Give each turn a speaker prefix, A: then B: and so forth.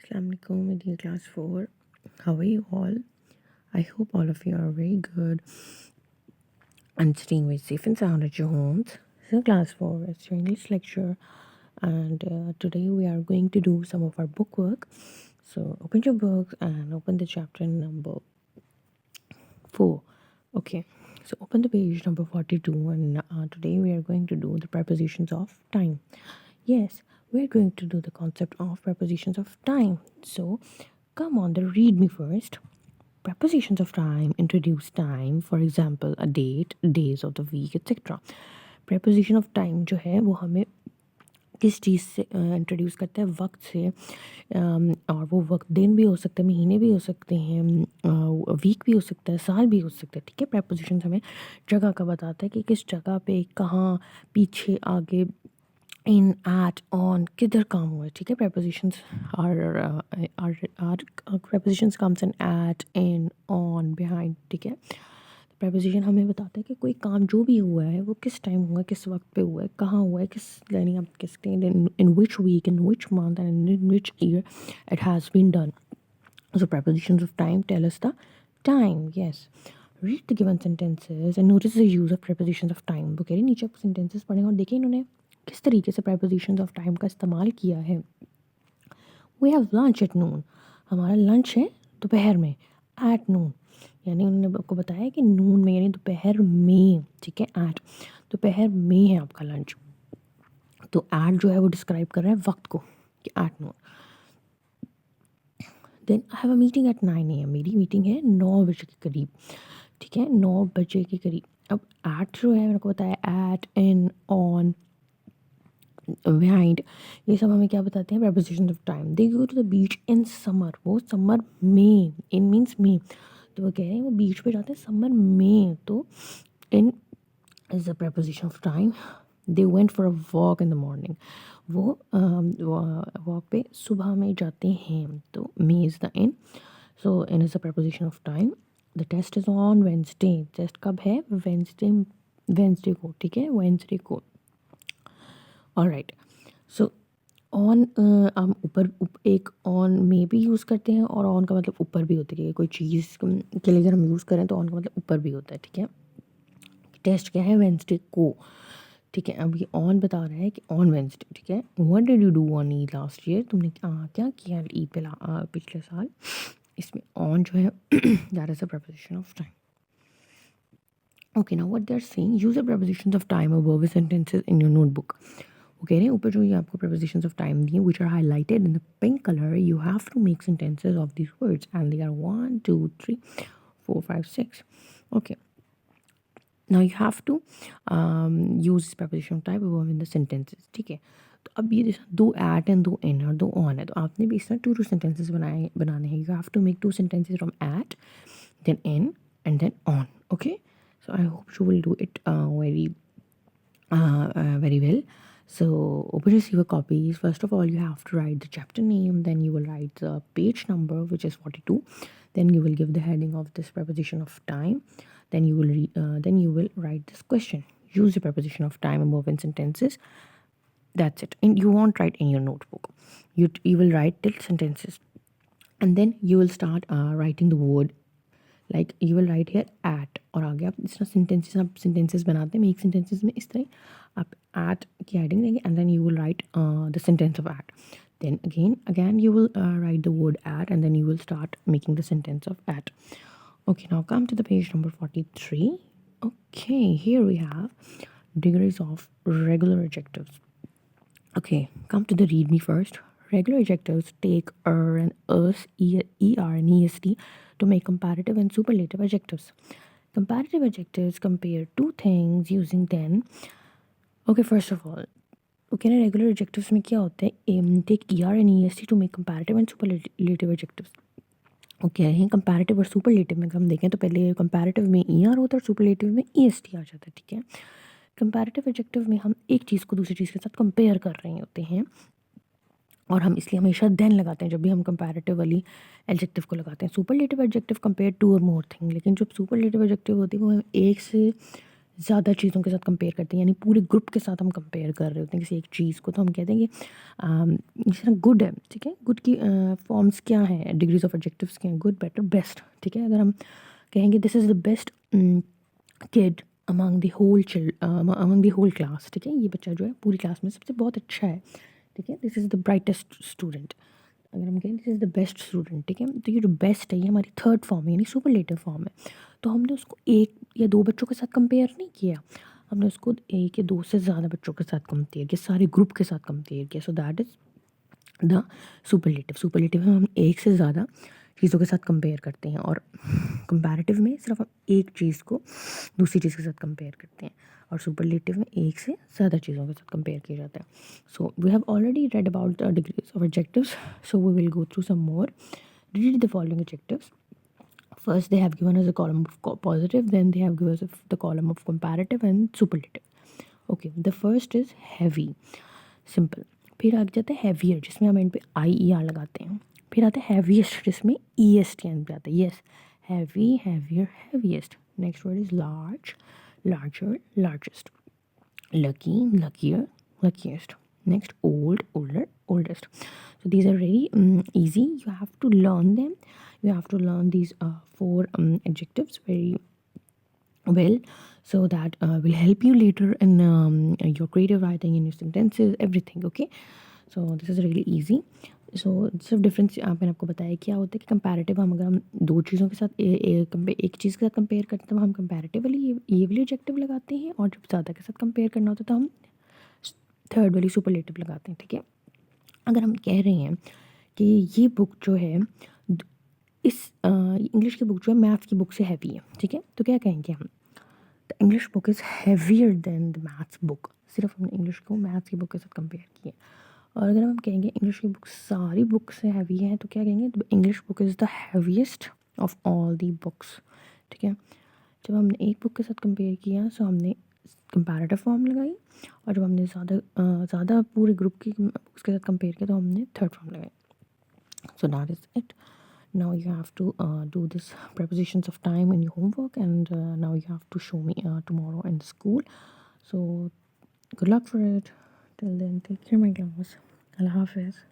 A: Assalamu alaikum, my dear class 4. How are you all? I hope all of you are very good and staying very safe and sound at your homes. So class 4, it's your English lecture and today we are going to do some of our book work. So open your books and open the chapter number 4. Okay, so open the page number 42 and today we are going to do the prepositions of time. Yes, we're going to do the concept of prepositions of time. So come on, then read me first. Prepositions of time introduce time, for example, a date, days of the week, etc. Preposition of time जो है वो हमें किस चीज़ से introduce करता है, वक्त से, और वो वक्त दिन भी हो सकता है, महीने भी हो सकते हैं, वीक भी हो सकता है, साल भी हो सकता है. ठीक है, prepositions हमें जगह का बताता है कि किस जगह पे, कहाँ, पीछे, आगे, इन, एट, ऑन, किधर काम हुआ है. ठीक है, prepositions are prepositions comes in at, in, on, behind. ठीक है, preposition हमें बताता है कि कोई काम जो भी हुआ है वो किस टाइम हुआ है, किस वक्त पे हुआ है, कहाँ हुआ है, किस यानी आप किस in which week, in which month and in which year it has been done. So prepositions of time tell us the time. Yes, read the given sentences and notice the use of prepositions of time. वो कह रही नीचे आप sentences पढ़ें और देखें इन्होंने किस तरीके से prepositions of time का इस्तेमाल किया है. We have lunch at noon. हमारा lunch है दोपहर में. At noon यानी उन्होंने आपको बताया कि नून में यानी दोपहर में. ठीक है, at दोपहर में है आपका लंच. तो at जो है वो डिस्क्राइब कर रहा है वक्त को कि at noon. Then I have a meeting at 9 AM. मेरी मीटिंग है 9 बजे के करीब. ठीक है, 9 बजे के करीब. अब एट जो है मैंने को बताया एट, इन, ऑन, बिहाइंड, ये सब हमें क्या बताते हैं, prepositions of time. They go to the beach in summer. वो समर में, इन मीन्स में, तो वो कह रहे हैं वो बीच पे जाते हैं समर में. तो in is the preposition of time. They went for a walk in the morning. वो वॉक पे सुबह में जाते हैं. तो मे is the in. So in is the preposition of time. The test is on Wednesday. Test कब है, वेंसडे को. ठीक है, वेंसडे को. ऑलराइट, सो ऑन हम ऊपर एक ऑन में भी यूज़ करते हैं और ऑन का मतलब ऊपर भी होता है. कोई चीज़ के लिए अगर हम यूज़ करें तो ऑन का मतलब ऊपर भी होता है. ठीक है, टेस्ट क्या है, वेंसडे को. ठीक है, अब ये ऑन बता रहा है कि ऑन वेंसडे. ठीक है, what did you do on Eid last year. तुमने क्या किया ईद पे पिछले साल. इसमें ऑन जो है that is the preposition of time. Okay, now what they are saying, use the prepositions of time above with sentences in your notebook. वो कह रहे हैं ऊपर जो ये आपको prepositions of time दिए which are highlighted in the pink color, you have to make sentences of these words and they are 1, 2, 3, 4, 5, 6. Okay, now you have to use this preposition of time above in the sentences. ठीक है, तो अब ये जैसा 2 at and 2 in और 2 on है, तो आपने भी इस तरह 2 sentences बनाने हैं. You have to make 2 sentences from at, then in and then on. Okay, so I hope you will do it very well. So open receiver copies. First of all, you have to write the chapter name, then you will write the page number, which is 42. Then you will give the heading of this preposition of time. Then you will write this question. Use the preposition of time above in sentences. That's it. And you won't write in your notebook. You will write till sentences, and then you will start writing the word. Like you will write here at, और आगे आप इस तरह sentences बनाते हैं. एक sentences में इस तरह आप at की heading देंगे and then you will write the sentence of at. Then again you will write the word at and then you will start making the sentence of at. Okay, now come to the page number 43. Okay, here we have degrees of regular adjectives. Okay, come to the read me first. Regular adjectives take er and us, er and est to make comparative and superlative adjectives. Comparative adjectives compare two things using then. Okay, first of all, okay, regular adjectives में क्या होता है, take er and est to make comparative and superlative adjectives. Okay हैं comparative और superlative में हम देखें तो पहले कंपैरेटिव में er होता है और सुपरलेटिव में est आ जाता है. ठीक है, कंपैरेटिव एडजेक्टिव में हम एक चीज़ को दूसरी चीज़ के साथ कंपेयर कर रहे होते हैं और हम इसलिए हमेशा देन लगाते हैं जब भी हम कंपैरेटिव वाली एडजेक्टिव को लगाते हैं. सुपरलेटिव एडजेक्टिव कंपेयर टू और मोर थिंग. लेकिन जब सुपरलेटिव एडजेक्टिव होती है वो हम एक से ज़्यादा चीज़ों के साथ कंपेयर करते हैं, यानी पूरे ग्रुप के साथ हम कंपेयर कर रहे होते हैं किसी एक चीज़ को, तो हम कहते हैं कि जिस तरह गुड है, ठीक है, गुड की फॉर्म्स क्या हैं, डिग्रीज ऑफ एडजेक्टिव्स क्या हैं, गुड, बेटर, बेस्ट, ठीक है। अगर हम कहेंगे this is the best kid among the whole class, ठीक है, ये बच्चा जो है पूरी क्लास में सबसे बहुत अच्छा है, ठीक है, this is the brightest student. अगर हम कहें this is the best student, ठीक है, तो ये जो बेस्ट है ये हमारी थर्ड फॉर्म है, यानी सुपरलेटिव फॉर्म है। तो हमने उसको एक या दो बच्चों के साथ कंपेयर नहीं किया, हमने उसको एक या दो से ज़्यादा बच्चों के साथ कंपेयर किया, सारे ग्रुप के साथ कंपेयर किया। So that is the superlative. Superlative में हम एक से ज़्यादा चीज़ों के साथ कंपेयर करते हैं, और कंपैरेटिव में सिर्फ हम एक चीज़ को दूसरी चीज़ के साथ कंपेयर करते हैं, और सुपरलेटिव में एक से ज़्यादा चीज़ों के साथ कंपेयर किया जाता है। So we have already read about the degrees of adjectives, so we will go through some more. Read the following adjectives. First, they have given us a column of positive, then they have given us the column of comparative and superlative. Okay, the first is heavy, simple. फिर आगे जाता है heavier, जिसमें हम and पे आई E R लगाते हैं। फिर आता है heaviest, जिसमें ई एस टी एंड पे आता है, yes, heavy, heavier, heaviest. Next word is large, larger, largest. Lucky, luckier, luckiest. Next, old, older, oldest. So these are very easy. You have to learn them. You have to learn these four adjectives very well, so that will help you later in your creative writing, in your sentences, everything. Okay, so this is really easy. सो सिर्फ difference मैंने आपको बताया क्या होता है कि comparative, हम अगर हम दो चीज़ों के साथ एक चीज़ के साथ कंपेयर करते हैं तो हम कंपैरेटिवली ये वाली एडजेक्टिव लगाते हैं, और जब ज़्यादा के साथ कंपेयर करना होता है तो हम थर्ड वाली सुपरलेटिव लगाते हैं, ठीक है। अगर हम कह रहे हैं कि ये बुक जो है इस इंग्लिश की बुक जो है मैथ्स की बुक से हैवी है, ठीक है, तो क्या कहेंगे हम, the English book is heavier than the maths book. सिर्फ हमने इंग्लिश को मैथ्स की बुक के साथ कंपेयर किया। और अगर हम कहेंगे इंग्लिश की बुक सारी बुक से हैवी है, तो क्या कहेंगे, the English book is the heaviest of all the books, ठीक है। जब हमने एक बुक के साथ कंपेयर किया, सो हमने कंपैरेटिव फॉर्म लगाई, और जब हमने ज़्यादा पूरे ग्रुप की बुक्स के साथ कंपेयर किया तो हमने थर्ड फॉर्म लगाई। So that is it. Now you have to do this prepositions of time in your homework, and now you have to show me tomorrow in school. So good luck for it. Till then, take care, my class. Allah Hafiz.